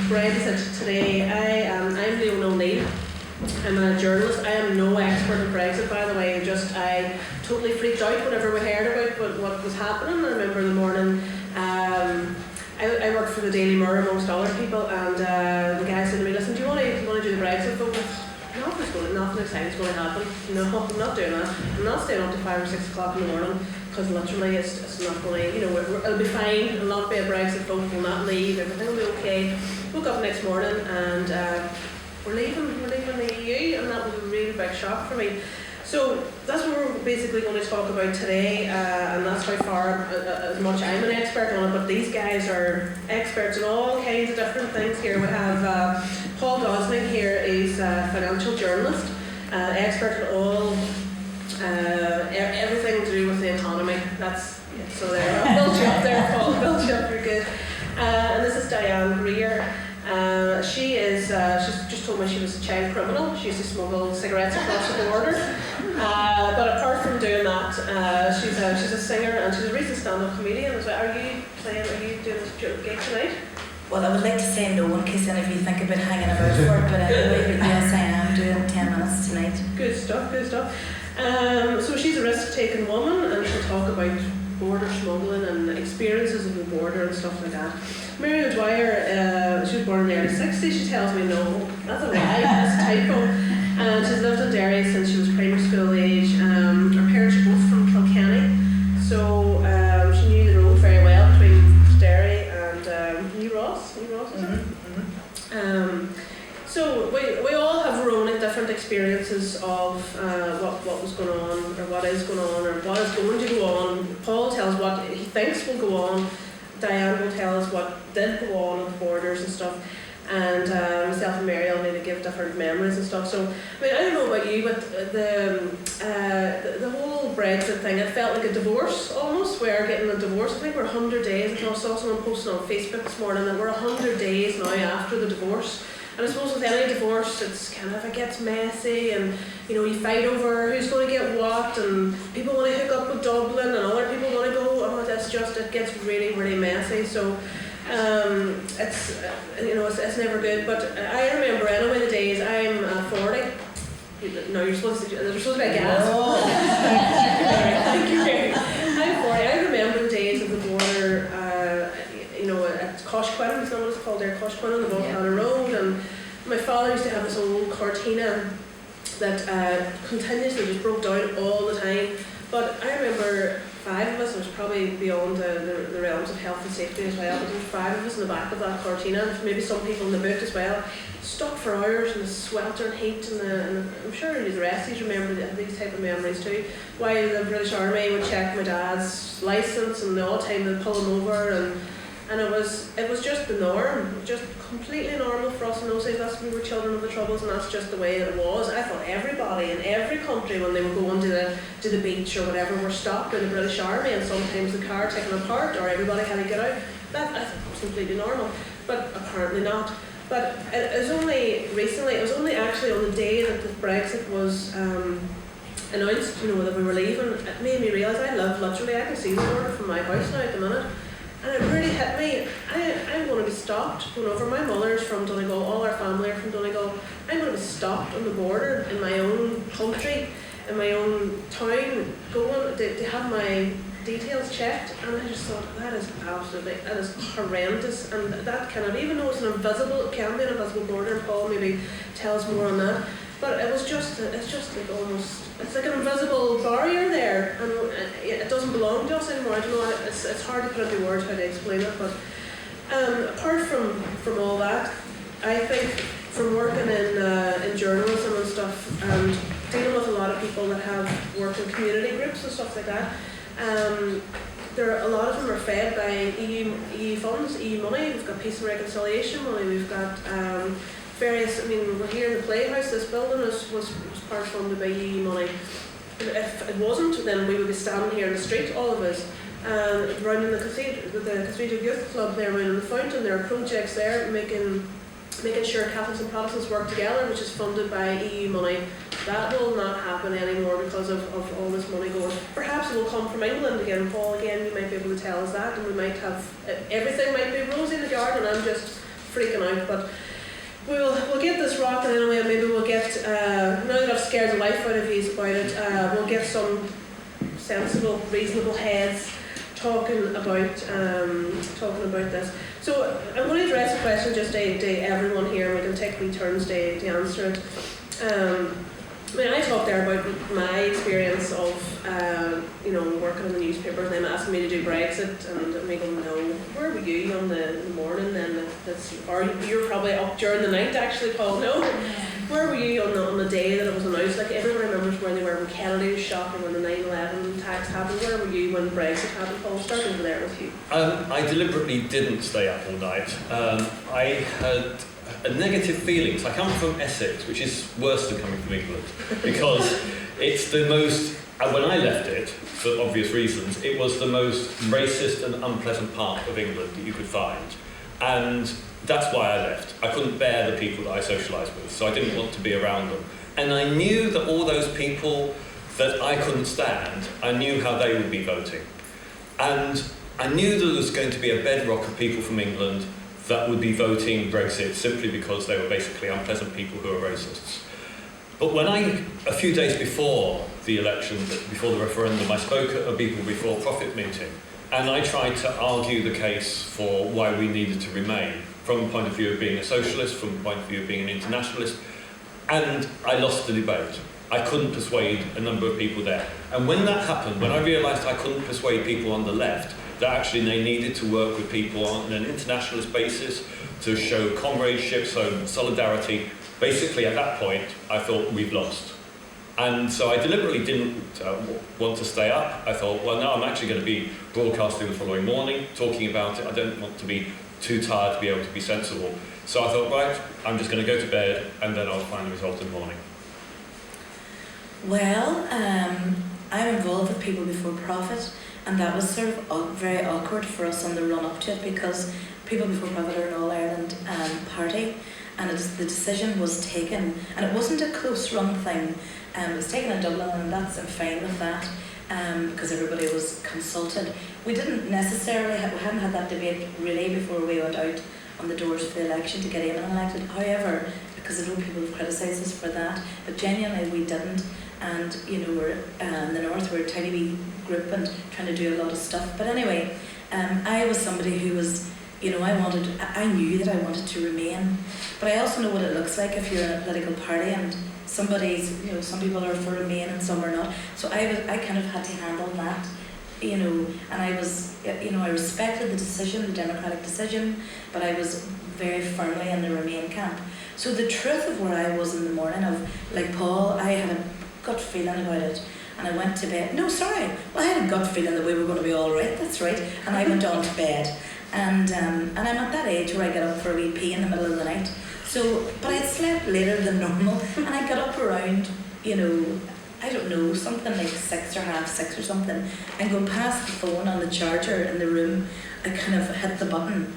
Brexit today. I'm Leona O'Neill. I'm a journalist. I am no expert in Brexit, by the way. I totally freaked out whenever we heard about what was happening. I remember in the morning, I worked for the Daily Mirror amongst other people, and the guy said to me, "Listen, do you want to do the Brexit vote?" Nothing exciting's going to happen. No, I'm not doing that. I'm not staying up to 5 or 6 o'clock in the morning, because literally it's not going to, it'll be fine. It'll not be a Brexit vote. We'll not leave. Everything will be okay. Woke up next morning and we're leaving the EU, and that was a really big shock for me. So that's what we're basically going to talk about today, and that's how far as much I'm an expert on it, but these guys are experts in all kinds of different things here. We have Paul Gosling here. Is a financial journalist, expert in all everything to do with the economy. So there, I'll build you up there, Paul. Build you up, you're good. And this is Diane Greer. She's just told me she was a child criminal. She used to smuggle cigarettes across the border. But apart from doing that, she's a singer and she's a recent stand-up comedian as well. Are you doing this gig tonight? Well, I would like to say no in case any of you think about hanging about for it, but anyway, yes, I am doing 10 minutes tonight. Good stuff. So she's a risk-taking woman, and she'll talk about border smuggling and experiences of the border and stuff like that. Mary O'Dwyer, she was born in the early 60s. She tells me no, that's a lie, that's a typo. And she's lived in Derry since she was primary school age. Her parents are both from Kilkenny, so she knew the road very well between Derry and New Ross, is it? So we all have our own different experiences of what was going on, or what is going on, or what is going to go on. Paul tells what he thinks will go on. Diane will tell us what did go on at the borders and stuff. And myself and Mary will maybe give different memories and stuff. So, I don't know about you, but the whole Brexit thing, it felt like a divorce almost. We're getting a divorce. I think we're 100 days. I saw someone posting on Facebook this morning that we're 100 days now after the divorce. And I suppose with any divorce, it's kind of, it gets messy, and you fight over who's going to get what, and people want to hook up with Dublin, and other people want to go. It gets really, really messy. So it's never good. But I remember anyway the days. I'm 40. No, there's supposed to be a gas. Oh. Thank you. I'm 40. I remember the days of the border. At Coshquin, is that what it's called there? Coshquin on the Balcana Road, and my father used to have this old Cortina that continuously just broke down all the time. But I remember 5 of us, it was probably beyond the realms of health and safety as well, but there were 5 of us in the back of that Cortina, maybe some people in the boot as well, stuck for hours in the swelter and heat, and I'm sure the rest of you remember these type of memories too, while the British Army would check my dad's licence, and all the time they'd pull him over, and it was just the norm, just completely normal for us in those days. We were children of the Troubles, and that's just the way that it was. I thought everybody in every country, when they were going to the beach or whatever, were stopped by the British Army, and sometimes the car taken apart, or everybody had to get out. That I thought was completely normal, but apparently not. But it was only recently, it was only actually on the day that the Brexit was announced, that we were leaving, it made me realise I live literally, I can see the border from my house now at the minute. And it really hit me. I'm going to be stopped going over. My mother's from Donegal, all our family are from Donegal. I'm going to be stopped on the border in my own country, in my own town, going to have my details checked. And I just thought, that is horrendous. And that even though it can be an invisible border, and Paul maybe tells more on that. But it's just like almost, it's like an invisible barrier there, and it doesn't belong to us anymore. I don't know, it's hard to put into words how to explain it, but apart from all that, I think from working in journalism and stuff, and dealing with a lot of people that have worked in community groups and stuff like that, a lot of them are fed by EU funds, EU money. We've got peace and reconciliation money, we've got various, we're here in the Playhouse. This building was part funded by EU money. If it wasn't, then we would be standing here in the street, all of us, running the Cathedral Youth Club there, running the fountain. There are projects there making sure Catholics and Protestants work together, which is funded by EU money. That will not happen anymore because of all this money going. Perhaps it will come from England again. Paul, again, you might be able to tell us that, and we might have, everything might be rosy in the garden, and I'm just freaking out, but we'll get this rocking anyway, and maybe we'll get, now that I've scared the life out of you about it, we'll get some sensible, reasonable heads talking about this. So I'm going to address a question just to everyone here, and we can take wee turns to answer it. I mean, I talked there about my experience of, working in the newspaper and them asking me to do Brexit, and me going, no, where were you on the morning then? Or you're probably up during the night actually, Paul, no? Where were you on the day that it was announced? Like, everyone remembers where they were when Kennedy was shot or when the 9/11 attacks happened. Where were you when Brexit happened, Paul? Start over there with you. I deliberately didn't stay up all night. I had negative feelings. I come from Essex, which is worse than coming from England, because it's the most, when I left it, for obvious reasons, it was the most racist and unpleasant part of England that you could find. And that's why I left. I couldn't bear the people that I socialised with, so I didn't want to be around them. And I knew that all those people that I couldn't stand, I knew how they would be voting. And I knew there was going to be a bedrock of people from England that would be voting Brexit simply because they were basically unpleasant people who are racists. But when a few days before the election, before the referendum, I spoke at a People Before Profit meeting, and I tried to argue the case for why we needed to remain, from the point of view of being a socialist, from the point of view of being an internationalist, and I lost the debate. I couldn't persuade a number of people there. And when that happened, when I realised I couldn't persuade people on the left, that actually they needed to work with people on an internationalist basis to show comradeship, so solidarity. Basically, at that point, I thought we've lost. And so I deliberately didn't want to stay up. I thought, well, no, I'm actually going to be broadcasting the following morning, talking about it. I don't want to be too tired to be able to be sensible. So I thought, right, I'm just going to go to bed, and then I'll find the result in the morning. Well, I'm involved with People Before Profit, and that was sort of very awkward for us on the run up to it, because People Before Profit are an All-Ireland party, and the decision was taken, and it wasn't a close run thing. It was taken in Dublin, and I'm fine with that, because everybody was consulted. We didn't necessarily we hadn't had that debate really before we went out on the doors for the election to get anyone elected. However, because I know people have criticised us for that, but genuinely we didn't. And we're in the north, we're a tiny wee group and trying to do a lot of stuff. But anyway, I was somebody who was, I knew that I wanted to remain, but I also know what it looks like if you're in a political party and somebody's, some people are for remain and some are not. So I kind of had to handle that, and I was, I respected the decision, the democratic decision, but I was very firmly in the remain camp. So the truth of where I was in the morning, of like Paul, I had a gut feeling about it, and I went to bed. No, sorry, well, I had a gut feeling that we were going to be all right. That's right, and I went on to bed. And I'm at that age where I get up for a wee pee in the middle of the night. So, but I slept later than normal, and I got up around, I don't know, something like 6 or half 6 or something, and go past the phone on the charger in the room. I kind of hit the button,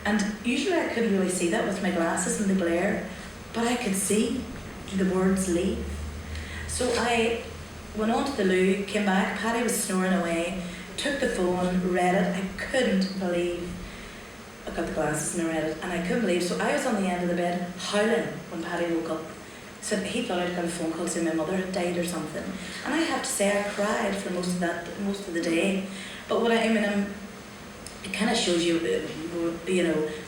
and usually I couldn't really see that with my glasses and the glare, but I could see the words leave. So I went on to the loo, came back, Paddy was snoring away, took the phone, read it. I couldn't believe, I got the glasses and I read it, and I couldn't believe. So I was on the end of the bed howling when Paddy woke up. So he thought I'd got a phone call saying my mother had died or something. And I have to say I cried for most of the day. But it kind of shows you,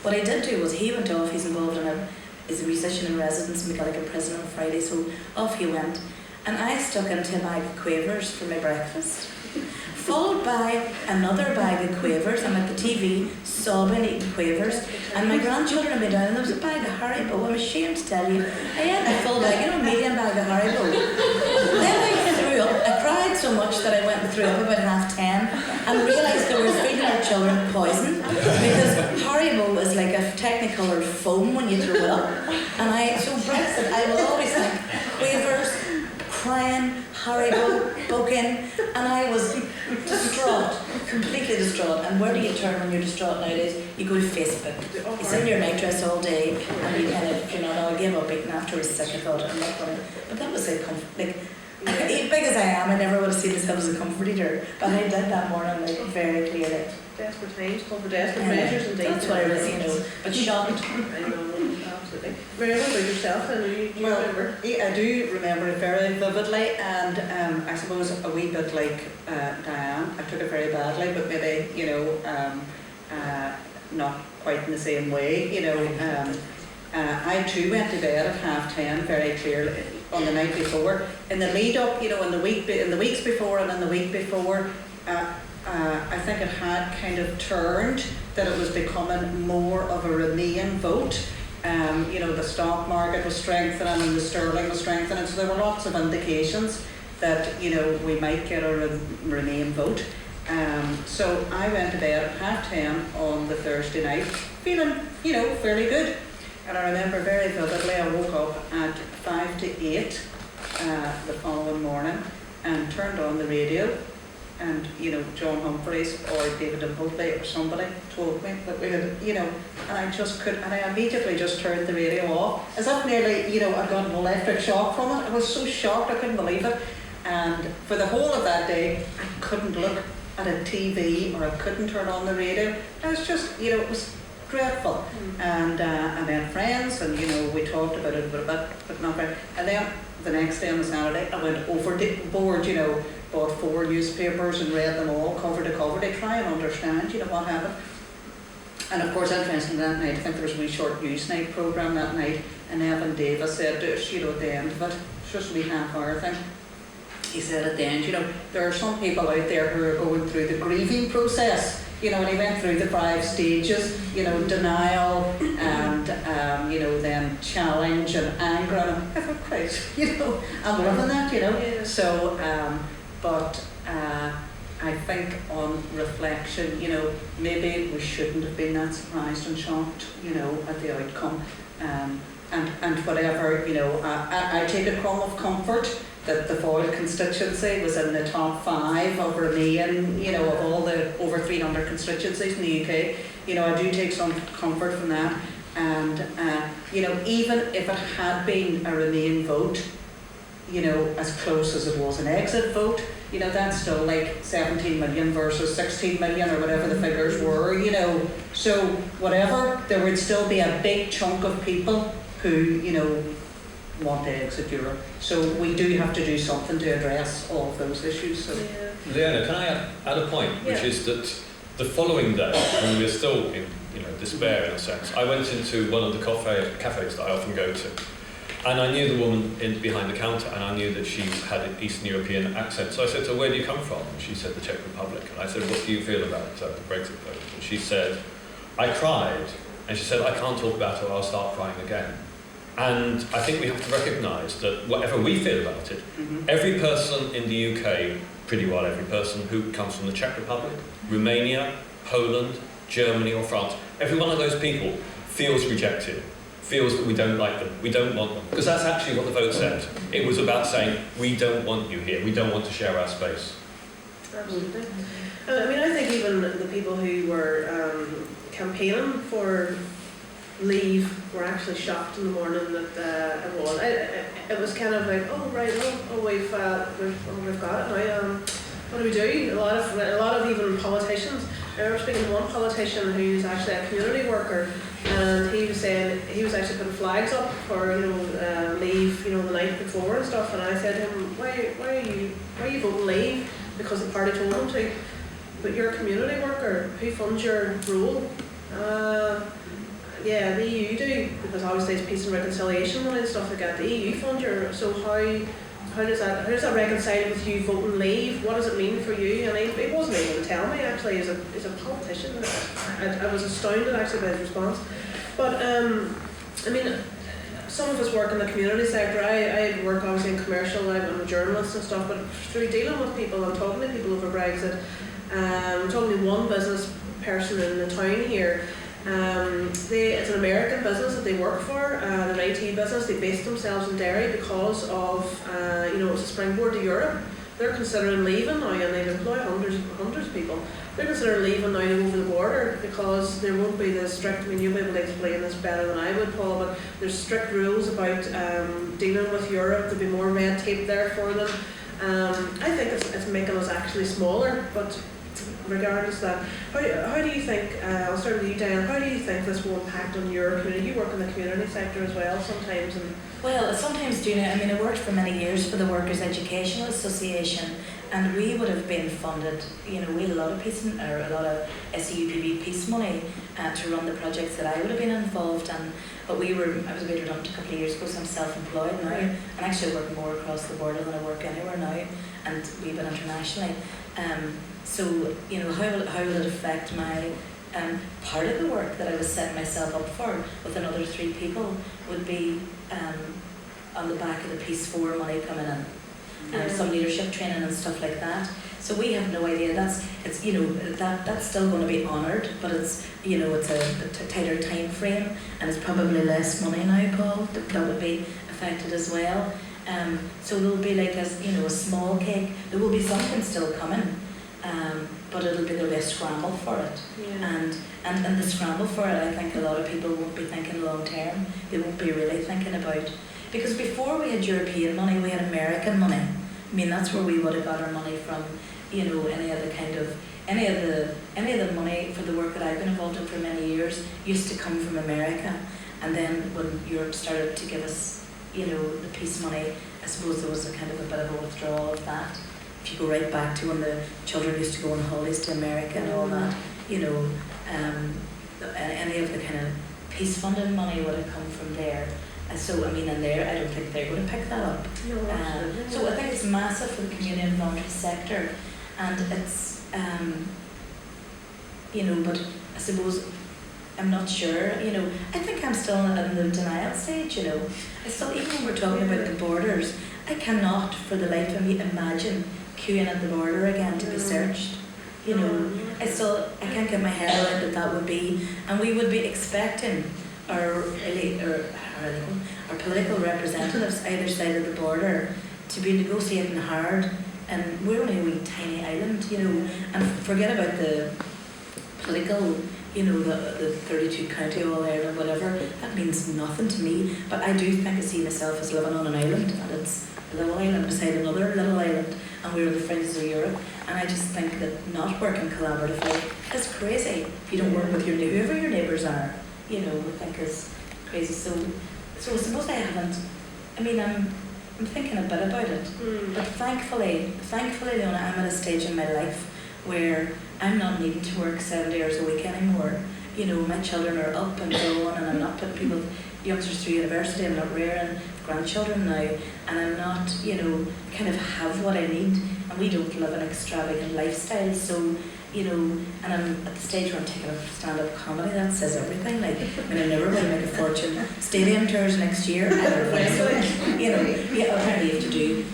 what I did do was he went off, he's involved he's a musician in residence in McGilligan Prison on Friday, so off he went. And I stuck into a bag of Quavers for my breakfast, followed by another bag of Quavers. I'm at the TV, sobbing, eating Quavers, and my grandchildren had been down, and there was a bag of Haribo. I'm ashamed to tell you, I had a full bag, a medium bag of Haribo. Then I threw up. I cried so much that I went and threw up about 10:30, and realised that we were feeding our children poison, because Haribo is like a technicolor foam when you throw it up. And so Brexit, I will always think Quavers, crying, Haribo, booking, and I was distraught, completely distraught. And where do you turn when you're distraught nowadays? You go to Facebook. You sit in your nightdress all day, and you kind of, I gave up eating after I was sick. I thought, I'm not going to. But that was big as I am, I never would have seen myself as a comfort eater. But I did that morning, very clearly. desperate times call for desperate measures indeed. That's what it is, you know, but shocked. I know, absolutely. Mary, what about yourself? And do you remember? I do remember it very vividly, and I suppose a wee bit like Diane, I took it very badly, but maybe, you know, not quite in the same way, you know. I too went to bed at 10:30 very clearly on the night before. In the lead up, you know, in the weeks before and in the week before, I think it had kind of turned, that it was becoming more of a Remain vote. You know, the stock market was strengthening and the sterling was strengthening, so there were lots of indications that, you know, we might get a Remain vote. So I went to bed at 10:30 on the Thursday night, feeling, you know, fairly good. And I remember very vividly, I woke up at 5 to 8 the following morning and turned on the radio, and, you know, John Humphreys or David Imhotley or somebody told me that we had, you know, and I just could, and I immediately just turned the radio off, as if nearly, you know, I got an electric shock from it. I was so shocked, I couldn't believe it. And for the whole of that day, I couldn't look at a TV or I couldn't turn on the radio. I was just, you know, it was dreadful. And I met friends, and, you know, we talked about it a bit, but not very. And then the next day on the Saturday, I went overboard, you know, bought 4 newspapers and read them all cover to cover to try and understand, you know, what happened. And of course, interesting that night, I think there was a wee short news night programme that night, and Evan Davis said to us, you know, at the end of it, it's just a wee half-hour thing. He said at the end, you know, there are some people out there who are going through the grieving process. You know, and he went through the 5 stages, you know, denial and, you know, then challenge and anger. And I thought, Christ, you know, I'm loving that, you know. Yeah. So, but I think on reflection, you know, maybe we shouldn't have been that surprised and shocked, you know, at the outcome. And whatever, you know, I take a crumb of comfort that the Foyle constituency was in the top 5 of Remain, you know, of all the over 300 constituencies in the UK. You know, I do take some comfort from that. And, you know, even if it had been a Remain vote, you know, as close as it was an exit vote, you know, that's still like 17 million versus 16 million or whatever the figures were, you know. So whatever, there would still be a big chunk of people who, you know, want to exit Europe. So we do have to do something to address all of those issues. So. Yeah. Leona, can I add a point, which is that the following day, when we were still in, you know, despair in a sense, I went into one of the cafes that I often go to, and I knew the woman behind the counter, and I knew that she had an Eastern European accent. So I said to her, "Where do you come from?" And she said, "The Czech Republic." And I said, "What do you feel about the Brexit vote?" And she said, "I cried," and she said, "I can't talk about it or I'll start crying again." And I think we have to recognise that whatever we feel about it, every person in the UK, pretty well every person who comes from the Czech Republic, Romania, Poland, Germany or France, every one of those people feels rejected, feels that we don't like them, we don't want them. Because that's actually what the vote said. It was about saying, we don't want you here, we don't want to share our space. Absolutely. I mean, I think even the people who were campaigning for leave were actually shocked in the morning that it was. It was kind of like, oh right, we've got it now. What do we do? A lot of even politicians. I remember speaking to one politician who's actually a community worker, and he was saying he was actually putting flags up for, you know, leave, you know, the night before and stuff. And I said to him, why are you voting leave? Because the party told him to. But you're a community worker. Who funds your role? Yeah, the EU do, because obviously it's peace and reconciliation money and stuff like that. The EU fund your, so how does that reconcile with you voting leave? What does it mean for you? And he wasn't able to tell me actually as a politician. I was astounded actually by his response. But I mean, some of us work in the community sector. I work obviously in commercial. I'm a journalist and stuff. But through dealing with people and talking to people over Brexit, talking to one business person in the town here. It's an American business that they work for, an IT business. They based themselves in Derry because of, you know, it's a springboard to Europe. They're considering leaving now, and they've employed hundreds of people. They're considering leaving now to go over the border because there won't be the strict, I mean, you'll be able to explain this better than I would, Paul, but there's strict rules about dealing with Europe. There'll be more red tape there for them. I think it's making us actually smaller, but regardless of that, how do you think, I'll start with you, Diane, how do you think this will impact on your community? You work in the community sector as well sometimes. And well, sometimes do. I mean, I worked for many years for the Workers' Educational Association, and we would have been funded. You know, we had a lot of SEUPB peace money to run the projects that I would have been involved in. But I was made redundant a couple of years ago, so I'm self-employed now, and actually work more across the border than I work anywhere now, and we bit internationally. So you know, how will it affect my part of the work that I was setting myself up for with another 3 people would be on the back of the Peace 4 money coming in, some leadership training and stuff like that. So we have no idea. That's still going to be honoured, but it's it's a tighter time frame, and it's probably less money now, Paul. That would be affected as well. So there'll be like a small cake. There will be something still coming, but there'll be a scramble for it. Yeah. And the scramble for it, I think a lot of people won't be thinking long term. They won't be really thinking about, because before we had European money, we had American money. I mean, that's where we would have got our money from. Any of the money for the work that I've been involved in for many years used to come from America, and then when Europe started to give us, the peace money, I suppose there was a kind of a bit of a withdrawal of that. If you go right back to when the children used to go on holidays to America and all that, any of the kind of peace funding money would have come from there. So, I mean, in there, I don't think they're going to pick that up. So I think it's massive for the community and voluntary sector, and it's, but I suppose I'm not sure, I think I'm still in the denial stage, I still, even when we're talking about the borders, I cannot for the life of me imagine queuing at the border again to be searched. I can't get my head around that would be, and we would be expecting our political representatives either side of the border to be negotiating hard, and we're only a wee tiny island, and forget about the political, the 32 county all Ireland, whatever, that means nothing to me. But I do think I see myself as living on an island, and it's a little island beside another little island, and we're the fringes of Europe. And I just think that not working collaboratively is crazy. If you don't work with whoever your neighbours are, we think is crazy. So I suppose I haven't. I mean, I'm thinking a bit about it, but thankfully, Leona, I'm at a stage in my life where I'm not needing to work 70 hours a week anymore. My children are up and going, and I'm not putting youngsters through university. I'm not rearing grandchildren now, and I'm not, kind of have what I need. And we don't live an extravagant lifestyle, so. And I'm at the stage where I'm taking up stand-up comedy. That says everything. Like, I'm never going to make a fortune. Stadium tours next year. I don't think so. Apparently you have to do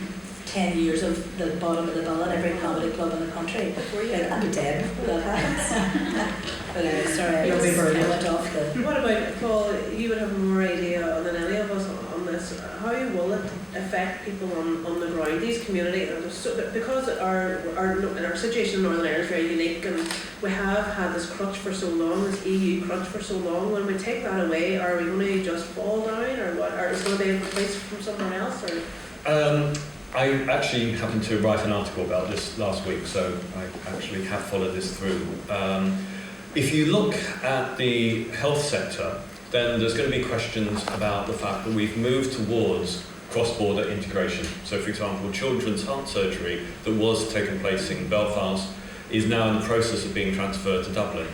10 years of the bottom of the bill at every comedy club in the country. I'll be dead before that happens. But sorry, I went off the... What about, Paul, you would have more idea than any of us on this. How will it affect people on the ground, these communities? Because our situation in Northern Ireland is very unique, and we have had this crutch for so long, this EU crutch for so long. When we take that away, are we going to just fall down, or what? Or is it going to be replaced from somewhere else? Or? I actually happened to write an article about this last week, so I actually have followed this through. If you look at the health sector, then there's going to be questions about the fact that we've moved towards cross-border integration. So, for example, children's heart surgery that was taking place in Belfast is now in the process of being transferred to Dublin.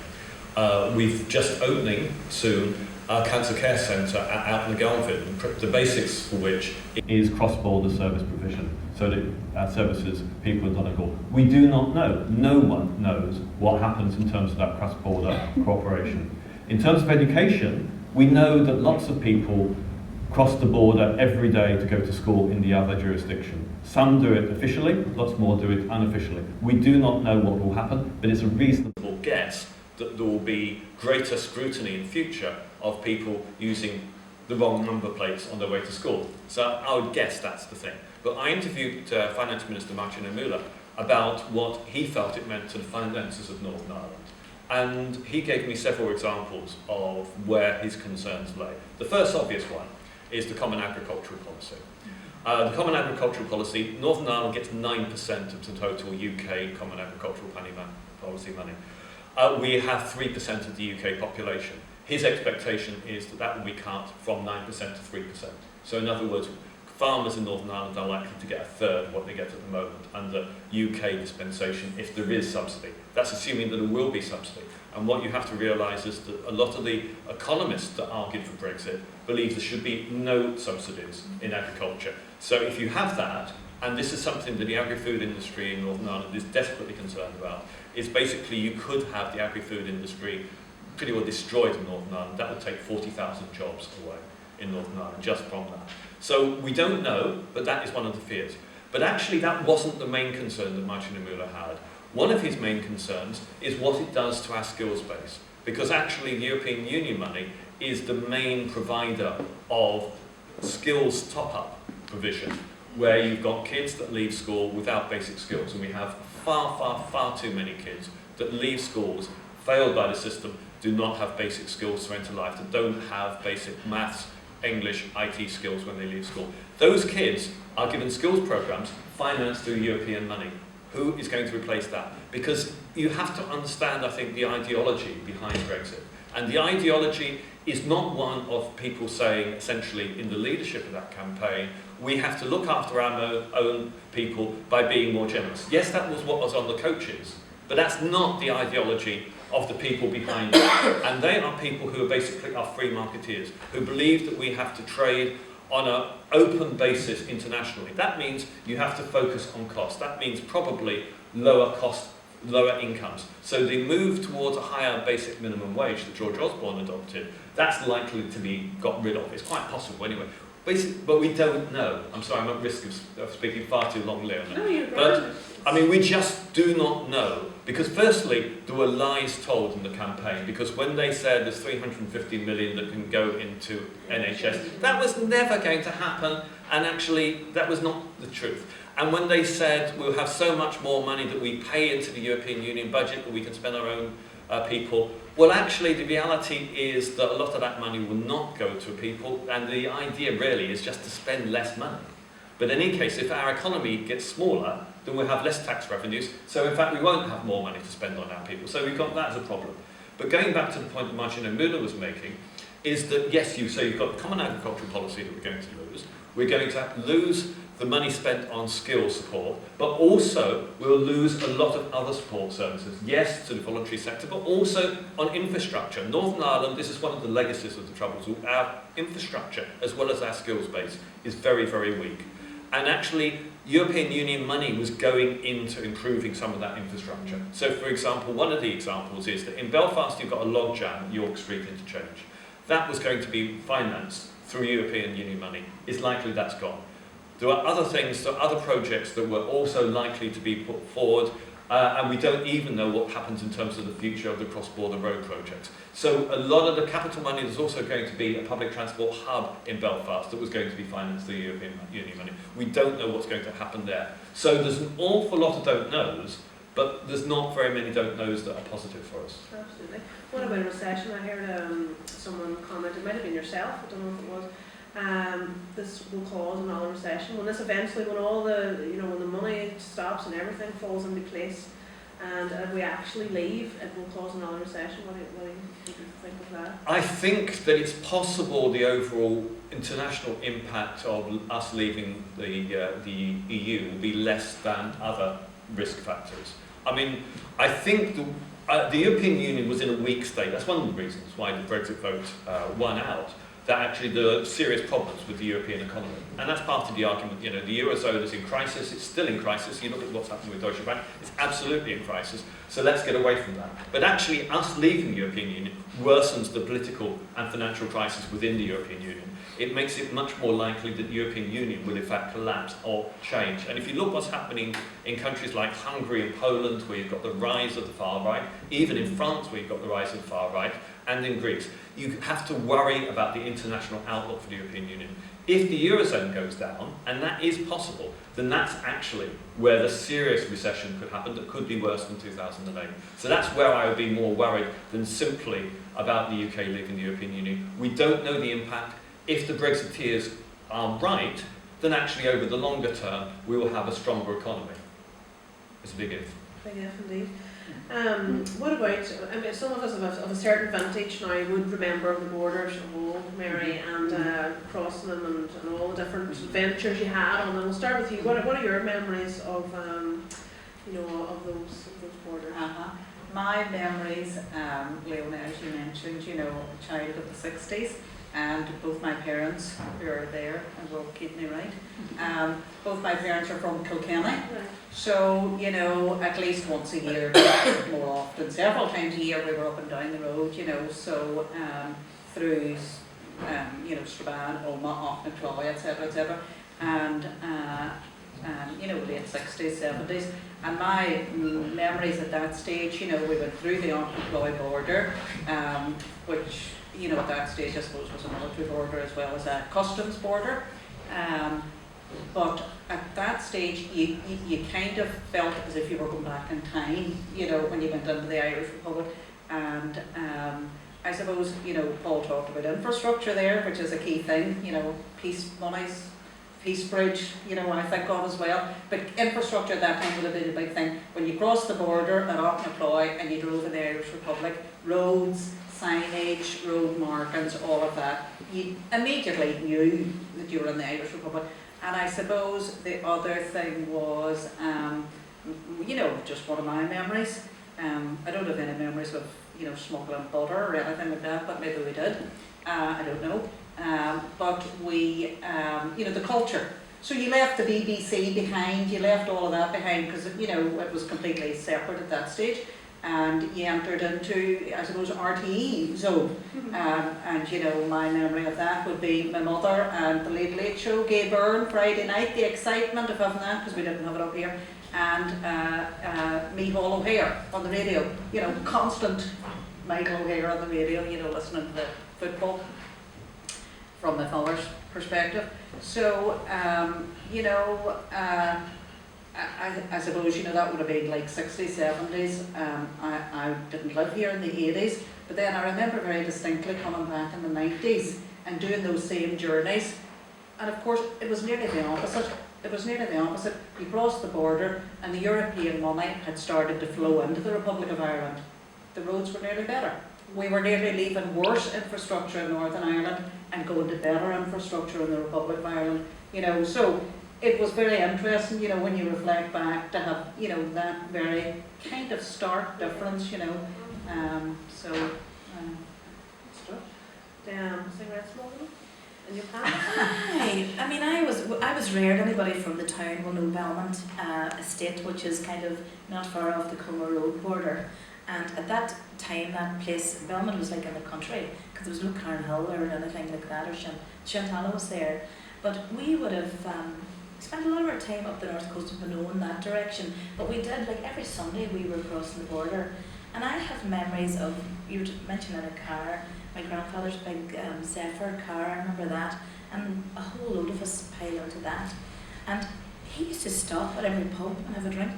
We've just opening soon our cancer care centre out in Galvin, the basics for which is cross-border service provision, so that services people in Donegal. We do not know, no one knows what happens in terms of that cross-border cooperation. In terms of education, we know that lots of people cross the border every day to go to school in the other jurisdiction. Some do it officially, lots more do it unofficially. We do not know what will happen, but it's a reasonable guess that there will be greater scrutiny in future of people using the wrong number plates on their way to school. So I would guess that's the thing. But I interviewed Finance Minister Martin O'Muller about what he felt it meant to the finances of Northern Ireland. And he gave me several examples of where his concerns lay. The first obvious one is the Common Agricultural Policy. The Common Agricultural Policy, Northern Ireland gets 9% of the total UK Common Agricultural policy money. We have 3% of the UK population. His expectation is that that will be cut from 9% to 3%. So in other words, farmers in Northern Ireland are likely to get a third of what they get at the moment under UK dispensation if there is subsidy. That's assuming that there will be subsidy. And what you have to realise is that a lot of the economists that argued for Brexit believe there should be no subsidies in agriculture. So if you have that, and this is something that the agri-food industry in Northern Ireland is desperately concerned about, is basically you could have the agri-food industry pretty well destroyed in Northern Ireland. That would take 40,000 jobs away in Northern Ireland just from that. So we don't know, but that is one of the fears. But actually that wasn't the main concern that Martin Niemöller had. One of his main concerns is what it does to our skills base, because actually the European Union money is the main provider of skills top-up provision, where you've got kids that leave school without basic skills, and we have far too many kids that leave schools, failed by the system, do not have basic skills to enter life, that don't have basic maths, English, IT skills when they leave school. Those kids are given skills programs financed through European money. Who is going to replace that? Because you have to understand, I think, the ideology behind Brexit. And the ideology is not one of people saying, essentially, in the leadership of that campaign, we have to look after our own people by being more generous. Yes, that was what was on the coaches, but that's not the ideology of the people behind it. And they are people who are basically our free marketeers, who believe that we have to trade on an open basis internationally. That means you have to focus on cost. That means probably lower cost, lower incomes. So the move towards a higher basic minimum wage that George Osborne adopted, that's likely to be got rid of. It's quite possible anyway. But we don't know. I'm sorry, I'm at risk of speaking far too longly on that. No, you're But right. I mean, we just do not know. Because firstly, there were lies told in the campaign, because when they said there's 350 million that can go into NHS, that was never going to happen, and actually that was not the truth. And when they said we'll have so much more money that we pay into the European Union budget that we can spend our own people, well actually the reality is that a lot of that money will not go to people, and the idea really is just to spend less money. But in any case, if our economy gets smaller, then we'll have less tax revenues, so in fact we won't have more money to spend on our people. So we've got that as a problem. But going back to the point that Martin Niemöller was making, is that yes, you've got the common agricultural policy that we're going to lose. We're going to lose the money spent on skills support, but also we'll lose a lot of other support services. Yes, to the voluntary sector, but also on infrastructure. Northern Ireland, this is one of the legacies of the Troubles. Our infrastructure, as well as our skills base, is very, very weak. And actually, European Union money was going into improving some of that infrastructure. So, for example, one of the examples is that in Belfast you've got a log jam at York Street interchange. That was going to be financed through European Union money. It's likely that's gone. There are other things, there are other projects that were also likely to be put forward, and we don't even know what happens in terms of the future of the cross-border road projects. So a lot of the capital money, there's also going to be a public transport hub in Belfast that was going to be financed through European Union money. We don't know what's going to happen there. So there's an awful lot of don't knows, but there's not very many don't knows that are positive for us. Absolutely. What about a recession? I heard someone comment, it might have been yourself, I don't know if it was, this will cause another recession. When this eventually, when all the, when the money stops and everything falls into place, and if we actually leave, it will cause another recession. What do you think of that? I think that it's possible the overall international impact of us leaving the EU will be less than other risk factors. I mean, I think the European Union was in a weak state. That's one of the reasons why the Brexit vote won out. That actually there are serious problems with the European economy. And that's part of the argument. The Eurozone is in crisis, it's still in crisis. You look at what's happening with Deutsche Bank, it's absolutely in crisis. So let's get away from that. But actually, us leaving the European Union worsens the political and financial crisis within the European Union. It makes it much more likely that the European Union will in fact collapse or change. And if you look what's happening in countries like Hungary and Poland, where you've got the rise of the far right, even in France, where you've got the rise of the far right, and in Greece, you have to worry about the international outlook for the European Union. If the Eurozone goes down, and that is possible, then that's actually where the serious recession could happen that could be worse than 2008. So that's where I would be more worried than simply about the UK leaving the European Union. We don't know the impact. If the Brexiteers are right, then actually over the longer term, we will have a stronger economy. It's a big if. big F indeed. What about, I mean, some of us of a certain vintage now would remember the borders of all, Mary, and crossing them and all the different adventures you had on them. We'll start with you. What are your memories of, you know, of those borders? My memories, Leona, as you mentioned, you know, a child of the 60s, and both my parents who are there and will keep me right. Both my parents are from Kilkenny, Right. so you know, at least once a year, more often, several times a year, we were up and down the road, you know. So through, you know, Strabane, Omagh, Auchnachoy, etc., and you know, late 60s, 70s. And my memories at that stage, you know, we went through the Auchnachoy border, which, you know, at that stage I suppose was a military border as well as a customs border. But at that stage you kind of felt as if you were going back in time, you know, when you went into the Irish Republic. And I suppose, you know, Paul talked about infrastructure there, which is a key thing, you know, peace monies, Peace Bridge, you know, I think of as well. But infrastructure at that time would have been a big thing. When you crossed the border at Auchnachoy and you drove in the Irish Republic, roads, signage, road markings, all of that, you immediately knew that you were in the Irish Republic. And I suppose the other thing was, you know, just one of my memories. I don't have any memories of, you know, smuggling butter or anything like that, but maybe we did. I don't know. But we, you know, the culture. So you left the BBC behind, you left all of that behind because, you know, it was completely separate at that stage. And you entered into, I suppose, RTE zone. And, you know, my memory of that would be my mother and the Late Late Show, Gay Byrne, Friday night, the excitement of having that, because we didn't have it up here, and Micheál O'Hare on the radio, you know, constant Michael O'Hare on the radio, you know, listening to the football from my father's perspective. So, you know, I suppose, you know, that would have been like 60s, 70s. I didn't live here in the 80s, but then I remember very distinctly coming back in the 90s and doing those same journeys. And of course, it was nearly the opposite. It was nearly the opposite. You crossed the border and the European money had started to flow into the Republic of Ireland. The roads were nearly better. We were nearly leaving worse infrastructure in Northern Ireland and going to better infrastructure in the Republic of Ireland. You know, so it was very interesting, you know, when you reflect back to have, you know, that very kind of stark difference, you know. Cigarette smoking in your pants? I mean, I was reared, anybody from the town will know Belmont Estate, which is kind of not far off the Culmer Road border. And at that time, that place, Belmont was like in the country, because there was no Carnhill or anything like that, or Chantala was there. But we would have spent a lot of our time up the north coast of Bono in that direction. But we did, like every Sunday we were crossing the border. And I have memories of, you were mentioning a car, my grandfather's big Zephyr car, I remember that. And a whole load of us piled into that. And he used to stop at every pub and have a drink.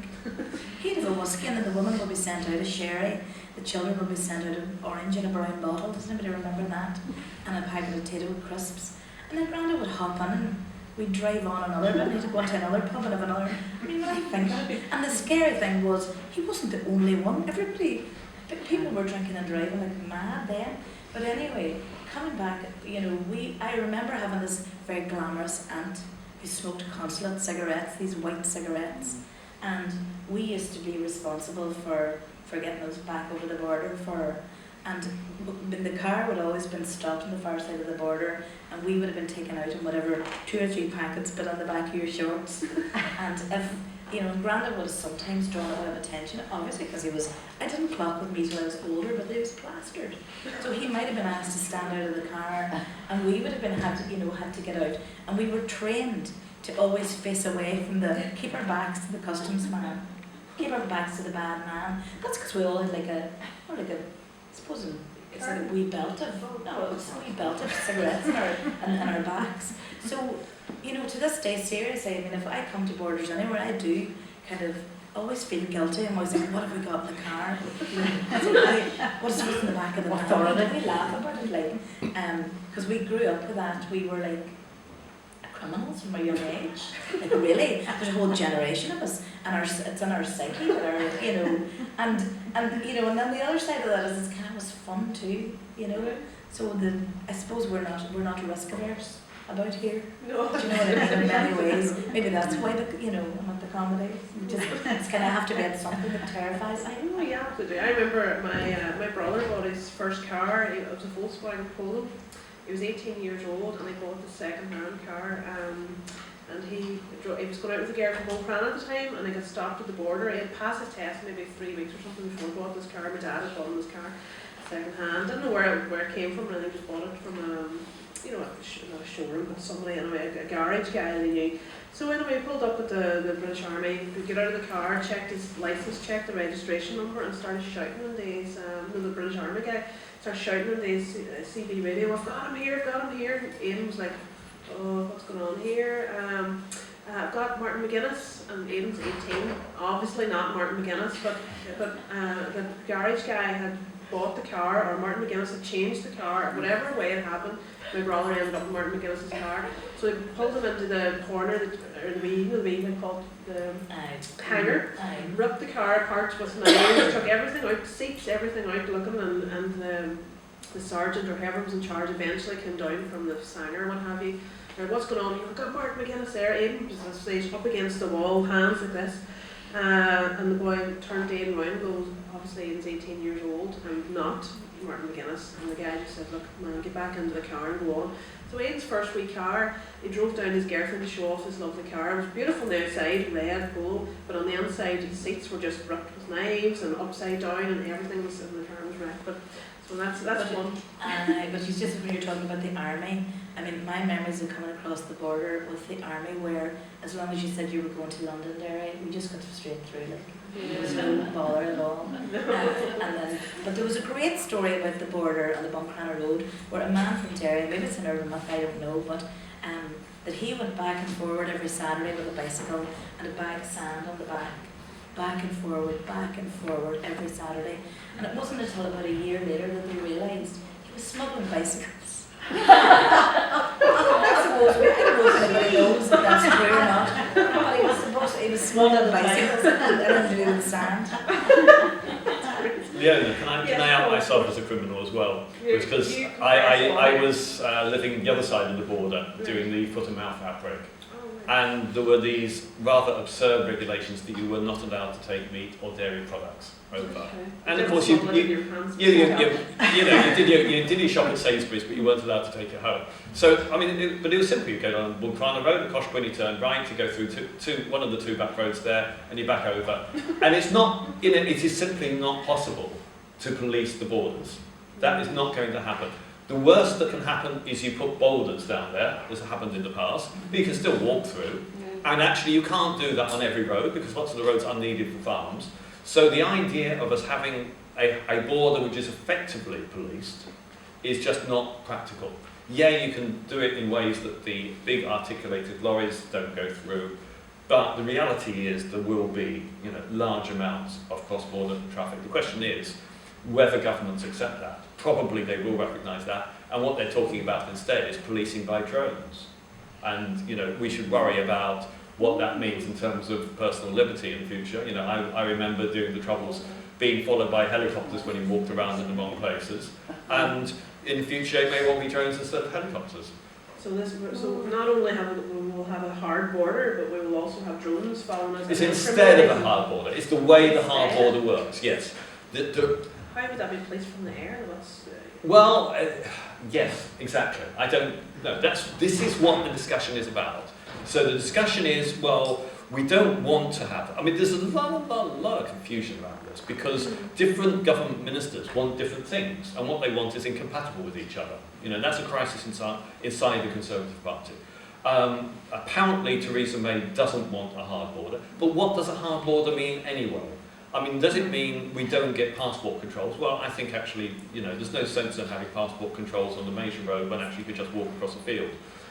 He'd have a whiskey and then the woman would be sent out a sherry, the children would be sent out an orange in a brown bottle, does anybody remember that? And a packet of potato crisps. And then Granda would hop on and we'd drive on another bit, and he'd go to another pub and have another. I mean, when I think of it. And the scary thing was, he wasn't the only one. Everybody, like, people were drinking and driving like mad then. But anyway, coming back, you know, I remember having this very glamorous aunt who smoked consulate cigarettes, these white cigarettes, and we used to be responsible for getting those back over the border for her. And the car would always been stopped on the far side of the border, and we would have been taken out in whatever 2 or 3 packets put on the back of your shorts. And if, you know, Granda would have sometimes drawn a bit of attention, obviously, because I didn't clock with me till I was older, but he was plastered. So he might have been asked to stand out of the car, and we would have been had to get out. And we were trained to always face away from keep our backs to the customs man, keep our backs to the bad man. That's because we all had I suppose it's like a wee belt of cigarettes in our backs. So, you know, to this day, seriously, I mean, if I come to borders anywhere, I do kind of always feel guilty. I'm always like, what have we got in the car? You know, what's in the back of the van? We laugh about it, like, because we grew up with that. We were like, criminals from a young age. Like really, there's a whole generation of us, and it's in our psyche that are, and then the other side of that is it's kind of was fun too, So I suppose we're not risk averse about here. No. Do you know what I mean? In many ways, maybe that's why I'm at the comedy. It's kind of have to be at something that terrifies me. Oh yeah, absolutely. I remember my brother bought his first car. It was a Volkswagen Polo. He was 18 years old, and he bought the second-hand car. And he was going out with a girl from Montcran at the time, and he got stopped at the border. He had passed his test maybe 3 weeks or something before he bought this car. My dad had bought him this car second-hand. Didn't know where it came from. I think he just bought it from not a showroom, but somebody anyway, a garage guy that he knew. So anyway, he pulled up at the British Army, he got out of the car, checked his licence, checked the registration number, and started shouting on these, the British Army guy, started shouting on these CB radio, I've got him here, And Aidan was like, oh, what's going on here? I've got Martin McGuinness, and Aidan's 18, obviously not Martin McGuinness, but the garage guy had bought the car, or Martin McGuinness had changed the car, whatever way it happened. My brother ended up in Martin McGuinness's car, so he pulled him into the corner, they called the hangar, ripped the car apart with knives, took everything out, seats everything out looking, and the sergeant or whoever was in charge eventually came down from the hangar, what have you. What's going on? You've got Martin McGuinness there. Aidan was up against the wall, hands like this. And the boy turned to Aidan round and goes, obviously Aidan's 18 years old, I'm not Martin McGuinness. And the guy just said, look man, get back into the car and go on. So Aidan's first wee car, he drove down his girlfriend to show off his lovely car. It was beautiful on the outside, red, gold, but on the inside the seats were just ripped with knives and upside down, and everything was in the car was wrecked. But so that's one. But it's just when you're talking about the army, I mean, my memories of coming across the border with the army where, as long as you said you were going to Londonderry, we just got straight through, there was no bother at all. But there was a great story about the border on the Buncrana Road, where a man from Derry, maybe it's an urban myth, I don't know, but that he went back and forward every Saturday with a bicycle and a bag of sand on the back and forward every Saturday. And it wasn't until about a year later that they realised he was smuggling bicycles. I suppose nobody knows if that's true or not. But he was smuggling bicycles and everything to do with sand. Leona, can I out myself as a criminal as well? Because I was living the other side of the border during the foot and mouth outbreak. And there were these rather absurd regulations that you were not allowed to take meat or dairy products over. Okay. And of course you did your shop at Sainsbury's, but you weren't allowed to take it home. So I mean, but it was simple. You go down Buncrana Road at Coshquin, you turn right, you go through one of the two back roads there, and you back over. And it's not, it is simply not possible to police the borders. That is not going to happen. The worst that can happen is you put boulders down there, as happened in the past, but you can still walk through. And actually you can't do that on every road, because lots of the roads are needed for farms. So the idea of us having a border which is effectively policed is just not practical. Yeah, you can do it in ways that the big articulated lorries don't go through, but the reality is there will be, large amounts of cross-border traffic. The question is whether governments accept that. Probably they will recognise that, and what they're talking about instead is policing by drones. And we should worry about what that means in terms of personal liberty in the future. I remember during the Troubles being followed by helicopters when he walked around in the wrong places, and in the future it may well be drones instead of helicopters. So not only we'll have a hard border, but we will also have drones following us. It's instead of a hard border. It's the way the hard border works. Yes. How would that be placed from the air? Well, yes, exactly. I don't know. This is what the discussion is about. So the discussion is, well, we don't want to have. I mean, there's a lot of confusion around this because different government ministers want different things, and what they want is incompatible with each other. That's a crisis inside the Conservative Party. Apparently, Theresa May doesn't want a hard border, but what does a hard border mean anyway? I mean, does it mean we don't get passport controls? Well, I think actually, there's no sense in having passport controls on the major road when actually you could just walk across a field.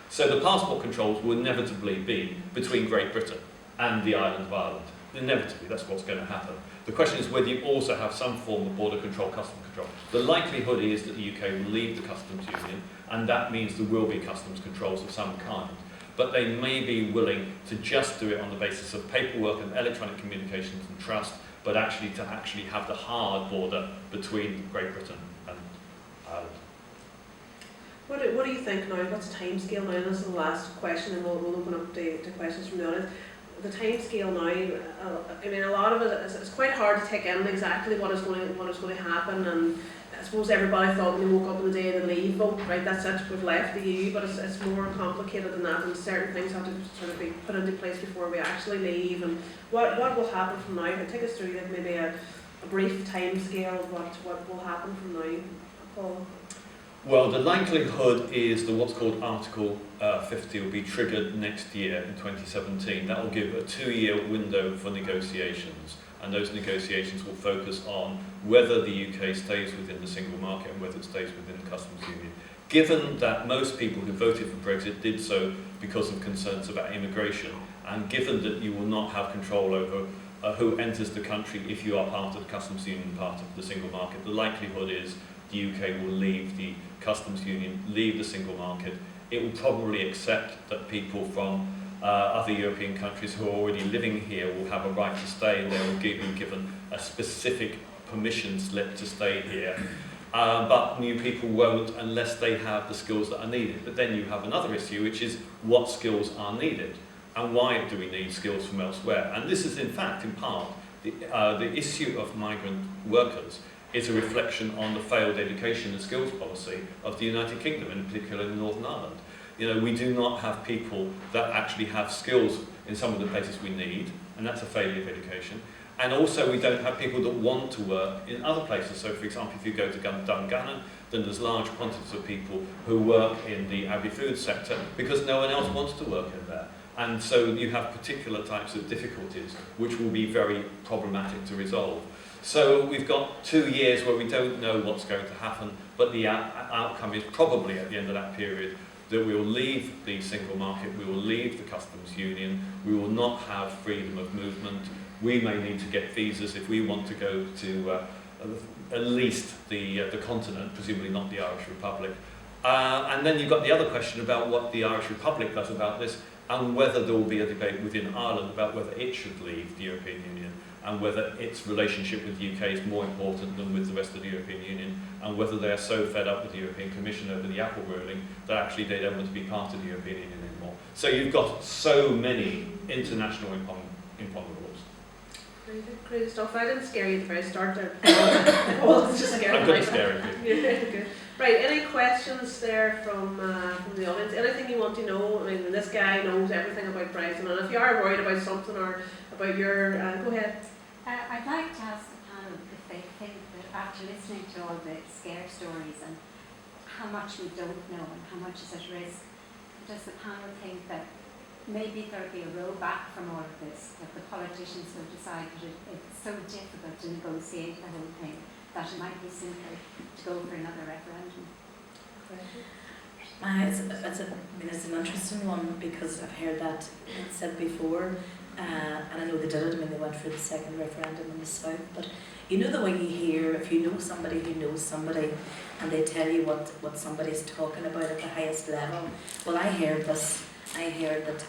So the passport controls will inevitably be between Great Britain and the island of Ireland. Inevitably, that's what's going to happen. The question is whether you also have some form of border control, customs control. The likelihood is that the UK will leave the customs union, and that means there will be customs controls of some kind. but they may be willing to just do it on the basis of paperwork and electronic communications and trust, but actually to have the hard border between Great Britain and Ireland. What do you think now? What's the time scale now? This is the last question, and we'll open up to questions from the audience. The time scale now, I mean, a lot of it is quite hard to take in exactly what is going to happen, and I suppose everybody thought when they woke up on the day of the leave vote, right, that's it, we've left the EU, but it's more complicated than that, and certain things have to sort of be put into place before we actually leave. And what will happen from now? Can take us through like maybe a brief time scale of what will happen from now, Paul? Well, the likelihood is that what's called Article 50 will be triggered next year in 2017. That will give a 2-year window for negotiations, and those negotiations will focus on whether the UK stays within the single market and whether it stays within the customs union. Given that most people who voted for Brexit did so because of concerns about immigration, and given that you will not have control over who enters the country if you are part of the customs union, part of the single market, the likelihood is the UK will leave the customs union, leave the single market. It will probably accept that people from other European countries who are already living here will have a right to stay, and they will be given a specific permission slip to stay here. But new people won't unless they have the skills that are needed. But then you have another issue, which is what skills are needed and why do we need skills from elsewhere? And this is in fact, in part, the issue of migrant workers is a reflection on the failed education and skills policy of the United Kingdom, in particular in Northern Ireland. You know, we do not have people that actually have skills in some of the places we need, and that's a failure of education. And also we don't have people that want to work in other places. So for example, if you go to Dungannon, then there's large quantities of people who work in the agri-food sector because no one else wants to work in there. And so you have particular types of difficulties which will be very problematic to resolve. So we've got 2 years where we don't know what's going to happen, but the outcome is probably at the end of that period that we will leave the single market, we will leave the customs union, we will not have freedom of movement. We may need to get visas if we want to go to at least the continent, presumably not the Irish Republic. And then you've got the other question about what the Irish Republic does about this, and whether there will be a debate within Ireland about whether it should leave the European Union, and whether its relationship with the UK is more important than with the rest of the European Union, and whether they are so fed up with the European Commission over the Apple ruling that actually they don't want to be part of the European Union anymore. So you've got so many international imponderables. Great stuff. I didn't scare you at the very start there. Well, it's just scary. I'm good at scaring you. Yeah, good. Right, any questions there from the audience? Anything you want to know? I mean, this guy knows everything about Brexit, and if you are worried about something or about your... go ahead. I'd like to ask the panel if they think that after listening to all the scare stories and how much we don't know and how much is at risk, does the panel think that maybe there'll be a rollback from all of this, that the politicians will decide that it's so difficult to negotiate the whole thing that it might be simpler to go for another referendum? It's an interesting one because I've heard that said before, and I know they did it. I mean, they went for the second referendum in the south. But you know the way you hear, if you know somebody who knows somebody, and they tell you what somebody's talking about at the highest level. Well, I heard this. I heard that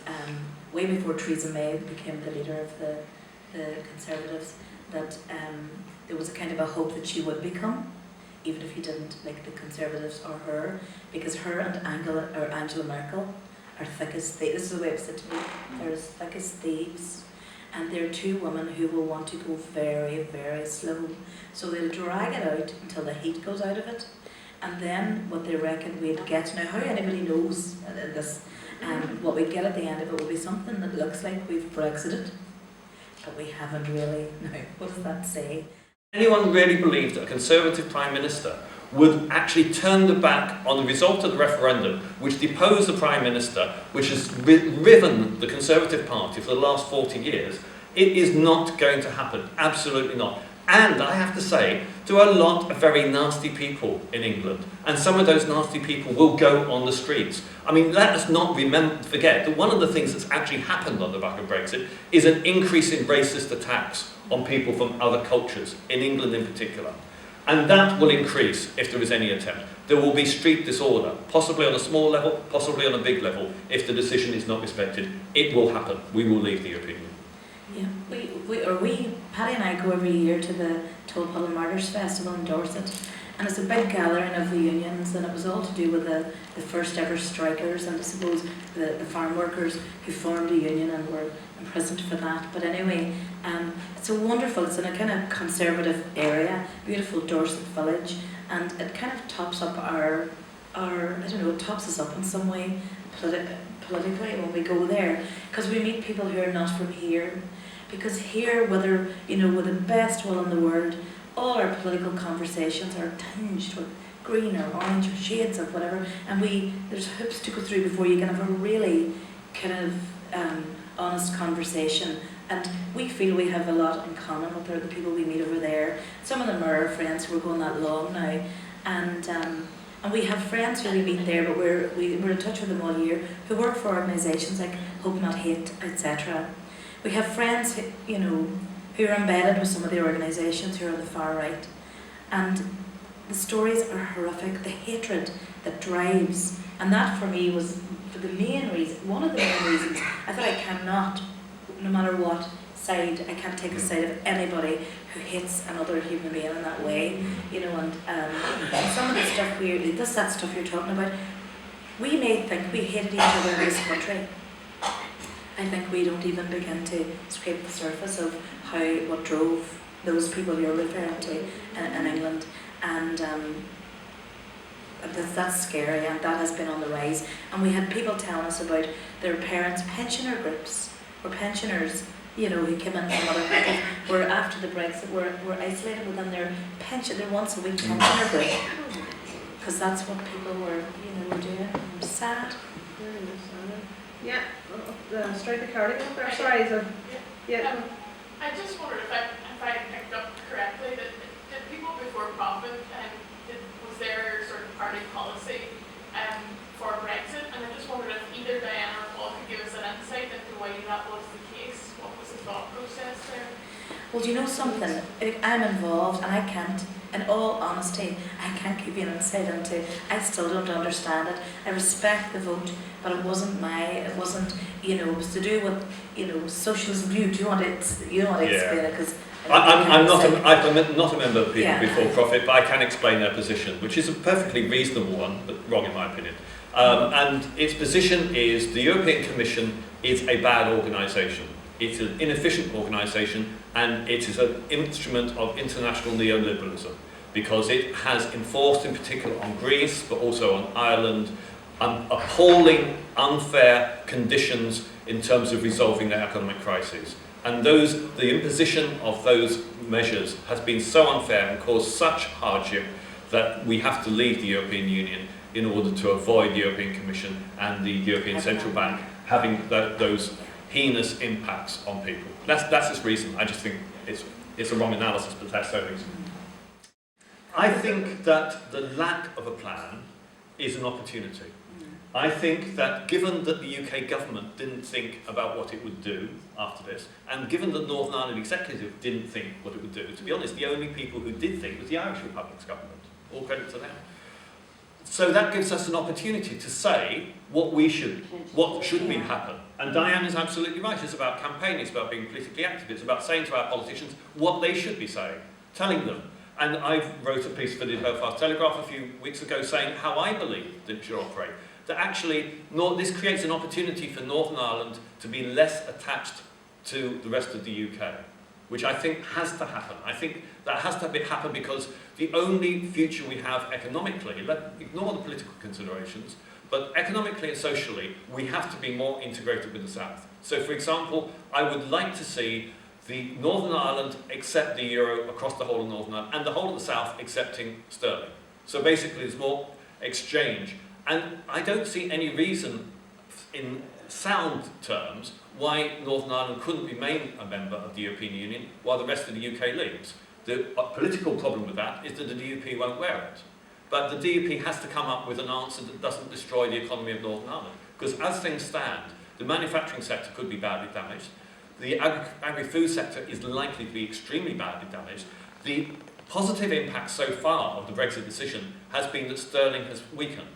way before Theresa May became the leader of the Conservatives, that there was a kind of a hope that she would become, even if you didn't like the Conservatives or her, because her and Angela Merkel are thick as thieves. This is the way it was said to me. They're as thick as thieves, and they're two women who will want to go very, very slow. So they'll drag it out until the heat goes out of it, and then what they reckon we'd get. Now, how anybody knows this? What we get at the end of it will be something that looks like we've Brexited, but we haven't really. Now, what does that say? Anyone really believed that a Conservative Prime Minister would actually turn the back on the result of the referendum, which deposed the Prime Minister, which has riven the Conservative Party for the last 40 years? It is not going to happen. Absolutely not. And I have to say, there are a lot of very nasty people in England, and some of those nasty people will go on the streets. I mean, let us not forget that one of the things that's actually happened on the back of Brexit is an increase in racist attacks on people from other cultures, in England in particular. And that will increase if there is any attempt. There will be street disorder, possibly on a small level, possibly on a big level. If the decision is not respected, it will happen. We will leave the European Union. Yeah, Paddy and I go every year to the Tulphill and Martyrs Festival in Dorset, and it's a big gathering of the unions, and it was all to do with the first ever strikers, and I suppose the farm workers who formed a union and were imprisoned for that. But anyway, it's in a kind of conservative area, beautiful Dorset village, and it kind of tops up our it tops us up in some way politically when we go there, because we meet people who are not from here. Because here, whether, with the best will in the world, all our political conversations are tinged with green or orange or shades of whatever, and there's hoops to go through before you can have a really kind of honest conversation. And we feel we have a lot in common with the people we meet over there. Some of them are our friends who are going that long now, and we have friends who we meet there, but we're in touch with them all year, who work for organisations like Hope Not Hate, etc. We have friends who are embedded with some of the organisations who are on the far right, and the stories are horrific. The hatred that drives, and that for me was one of the main reasons I thought I cannot, no matter what side, I can't take a side of anybody who hates another human being in that way, and some of the stuff that stuff you're talking about, we may think we hated each other in this country. I think we don't even begin to scrape the surface of what drove those people you're referring to in England, and that's scary, and that has been on the rise. And we had people telling us about their parents' pensioner groups, or pensioners, who came in from other countries, were after the Brexit were isolated within their once a week pensioner group, because that's what people were doing. It was sad. Yeah, the striker cardigan up there. Sorry, yeah. I just wondered if I picked up correctly that did people before profit was their sort of party policy for Brexit, and I just wondered if either Diana or Paul could give us an insight into why that was the case. What was the thought process there? Well, do you know something? I'm involved, and I can't, in all honesty, I can't give you an insight into. I still don't understand it. I respect the vote, but it wasn't it was to do with, socialism. Do you want to explain it? Because I'm not a member of People Before Profit, but I can explain their position, which is a perfectly reasonable one, but wrong in my opinion. And its position is the European Commission is a bad organisation. It's an inefficient organisation, and it is an instrument of international neoliberalism, because it has enforced, in particular on Greece, but also on Ireland, appalling, unfair conditions in terms of resolving their economic crises. And the imposition of those measures has been so unfair and caused such hardship that we have to leave the European Union in order to avoid the European Commission and the European Central Bank having those heinous impacts on people. That's its reason. I just think it's a wrong analysis, but that's their reason. I think that the lack of a plan is an opportunity. I think that given that the UK government didn't think about what it would do after this, and given that Northern Ireland Executive didn't think what it would do, to be honest, the only people who did think was the Irish Republic's government. All credit to them. So that gives us an opportunity to say what should be happen. And Diane is absolutely right. It's about campaigning, it's about being politically active, it's about saying to our politicians what they should be saying, telling them. And I wrote a piece for the Belfast Telegraph a few weeks ago saying how I believe that it should operate. That actually, this creates an opportunity for Northern Ireland to be less attached to the rest of the UK, which I think has to happen. I think that has to happen because the only future we have economically, ignore the political considerations, but economically and socially, we have to be more integrated with the South. So, for example, I would like to see the Northern Ireland accept the euro across the whole of Northern Ireland, and the whole of the South accepting sterling. So basically, there's more exchange. And I don't see any reason, in sound terms, why Northern Ireland couldn't remain a member of the European Union while the rest of the UK leaves. The political problem with that is that the DUP won't wear it. But the DUP has to come up with an answer that doesn't destroy the economy of Northern Ireland. Because as things stand, the manufacturing sector could be badly damaged. The agri-food sector is likely to be extremely badly damaged. The positive impact so far of the Brexit decision has been that sterling has weakened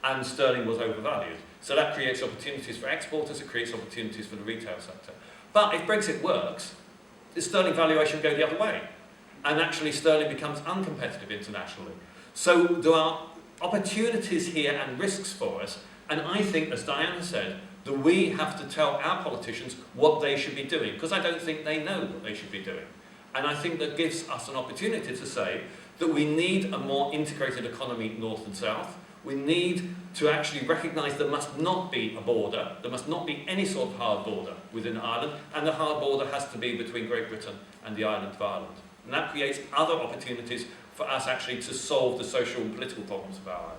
and sterling was overvalued. So that creates opportunities for exporters, it creates opportunities for the retail sector. But if Brexit works, the sterling valuation will go the other way. And actually sterling becomes uncompetitive internationally. So there are opportunities here and risks for us. And I think, as Diana said, that we have to tell our politicians what they should be doing, because I don't think they know what they should be doing. And I think that gives us an opportunity to say that we need a more integrated economy north and south. We need to actually recognise there must not be a border, there must not be any sort of hard border within Ireland, and the hard border has to be between Great Britain and the island of Ireland. And that creates other opportunities for us actually to solve the social and political problems of our island.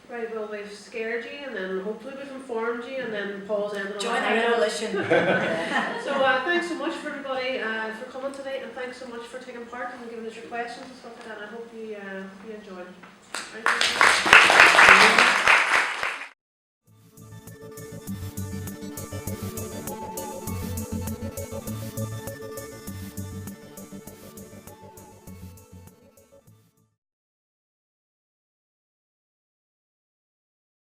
Right, well, we've scared you, and then hopefully we've informed you, and then Paul's ended on Join a our high note. revolution. So thanks so much for everybody for coming tonight, and thanks so much for taking part and giving us your questions and stuff like that. I hope you enjoyed. Right.